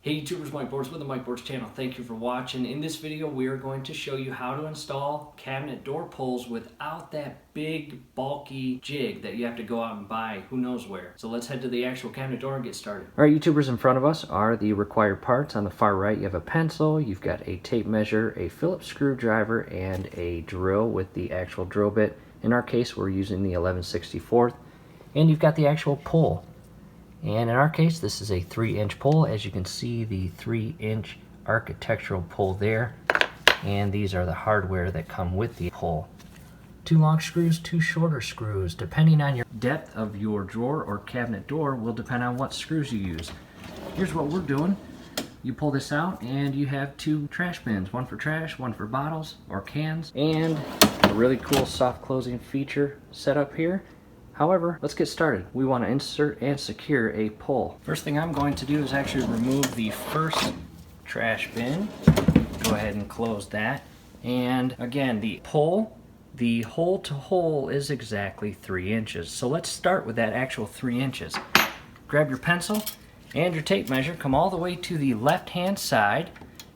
Hey YouTubers, Mike Boards with the Mike Boards channel. Thank you for watching. In this video, we are going to show you how to install cabinet door pulls without that big, bulky jig that you have to go out and buy who knows where. So let's head to the actual cabinet door and get started. All right, YouTubers, in front of us are the required parts. On the far right, you have a pencil, you've got a tape measure, a Phillips screwdriver, and a drill with the actual drill bit. In our case, we're using the 11/64, and you've got the actual pull. And in our case, this is a 3-inch pull. As you can see, the 3-inch architectural pull there. And these are the hardware that come with the pull. 2 long screws, 2 shorter screws. Depending on your depth of your drawer or cabinet door will depend on what screws you use. Here's what we're doing. You pull this out and you have 2 trash bins. One for trash, one for bottles or cans. And a really cool soft closing feature set up here. However, let's get started. We want to insert and secure a pull. First thing I'm going to do is actually remove the first trash bin. Go ahead and close that. And again, the pull, the hole to hole is exactly 3 inches. So let's start with that actual 3 inches. Grab your pencil and your tape measure, come all the way to the left-hand side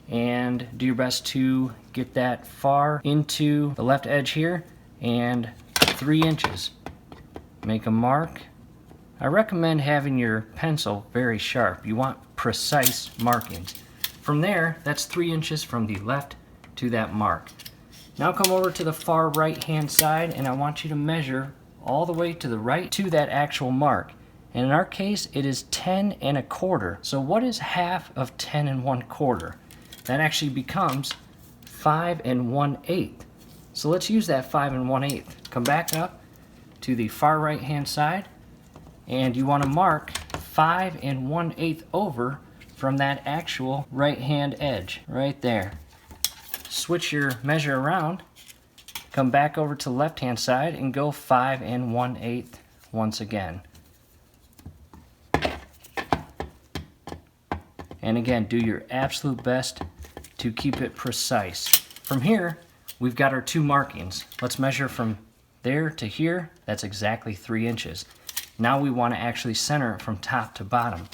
and do your best to get that far into the left edge here and 3 inches. Make a mark. I recommend having your pencil very sharp. You want precise markings. From there, that's 3 inches from the left to that mark. Now come over to the far right hand side and I want you to measure all the way to the right to that actual mark. And in our case, it is 10 1/4. So what is half of 10 1/4? That actually becomes 5 1/8. So let's use that 5 1/8. Come back up to the far right hand side and you want to mark 5 1/8 over from that actual right hand edge right there. Switch your measure around, come back over to the left hand side and go 5 1/8 once again. And again, do your absolute best to keep it precise. From here, we've got our 2 markings. Let's measure from there to here. That's exactly 3 inches. Now we want to actually center it from top to bottom.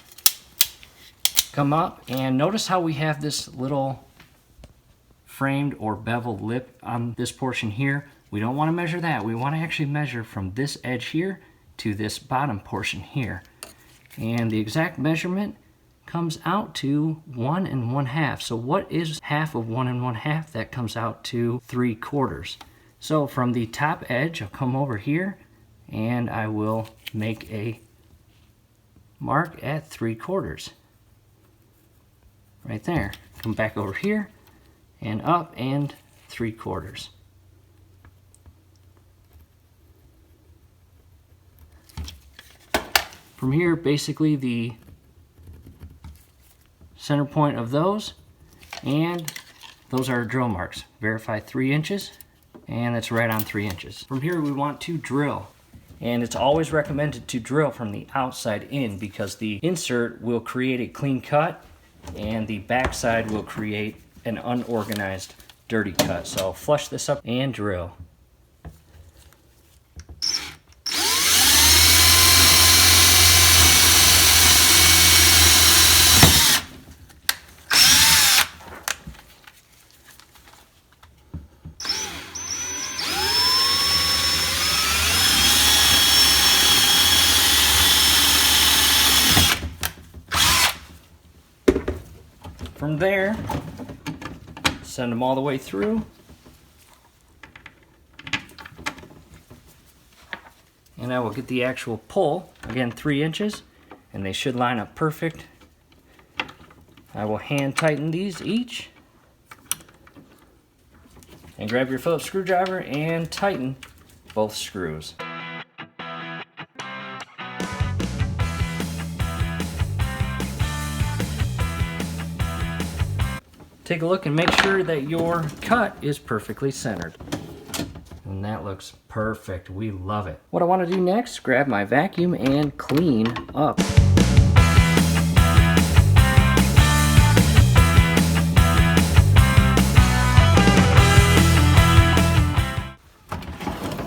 Come up and notice how we have this little framed or beveled lip on this portion here. We don't want to measure that. We want to actually measure from this edge here to this bottom portion here. And the exact measurement comes out to 1 1/2. So what is half of 1 1/2? That comes out to 3/4. So from the top edge, I'll come over here and I will make a mark at 3/4. Right there. Come back over here and up and 3/4. From here, basically the center point of those, and those are drill marks. Verify 3 inches. And it's right on 3 inches. From here we want to drill. And it's always recommended to drill from the outside in because the insert will create a clean cut and the backside will create an unorganized dirty cut. So flush this up and drill. From there, send them all the way through. And I will get the actual pull, again 3 inches, and they should line up perfect. I will hand tighten these each. And grab your Phillips screwdriver and tighten both screws. Take a look and make sure that your cut is perfectly centered. And that looks perfect. We love it. What I want to do next, grab my vacuum and clean up.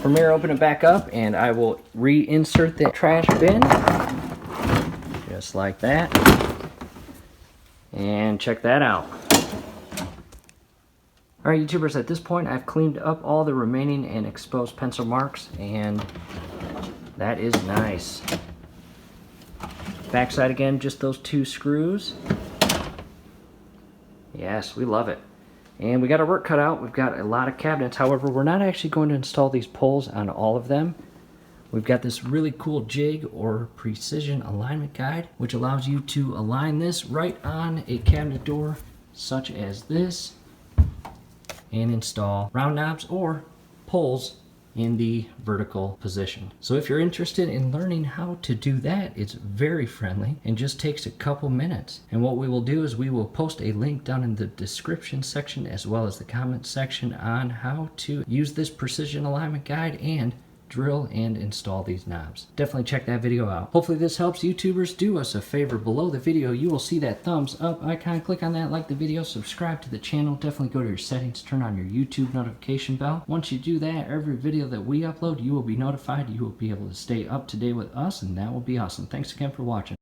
From here, open it back up and I will reinsert the trash bin. Just like that. And check that out. Alright YouTubers, at this point I've cleaned up all the remaining and exposed pencil marks, and that is nice. Backside again, just those 2 screws. Yes, we love it. And we got our work cut out. We've got a lot of cabinets. However, we're not actually going to install these poles on all of them. We've got this really cool jig or precision alignment guide, which allows you to align this right on a cabinet door such as this and install round knobs or poles in the vertical position. So if you're interested in learning how to do that, it's very friendly and just takes a couple minutes. And what we will do is we will post a link down in the description section as well as the comment section on how to use this precision alignment guide and drill and install these knobs. Definitely check that video out. Hopefully this helps. YouTubers, do us a favor. Below the video you will see that thumbs up icon. Click on that, like the video, subscribe to the channel. Definitely go to your settings, turn on your YouTube notification bell. Once you do that, every video that we upload you will be notified. You will be able to stay up to date with us, and that will be awesome. Thanks again for watching.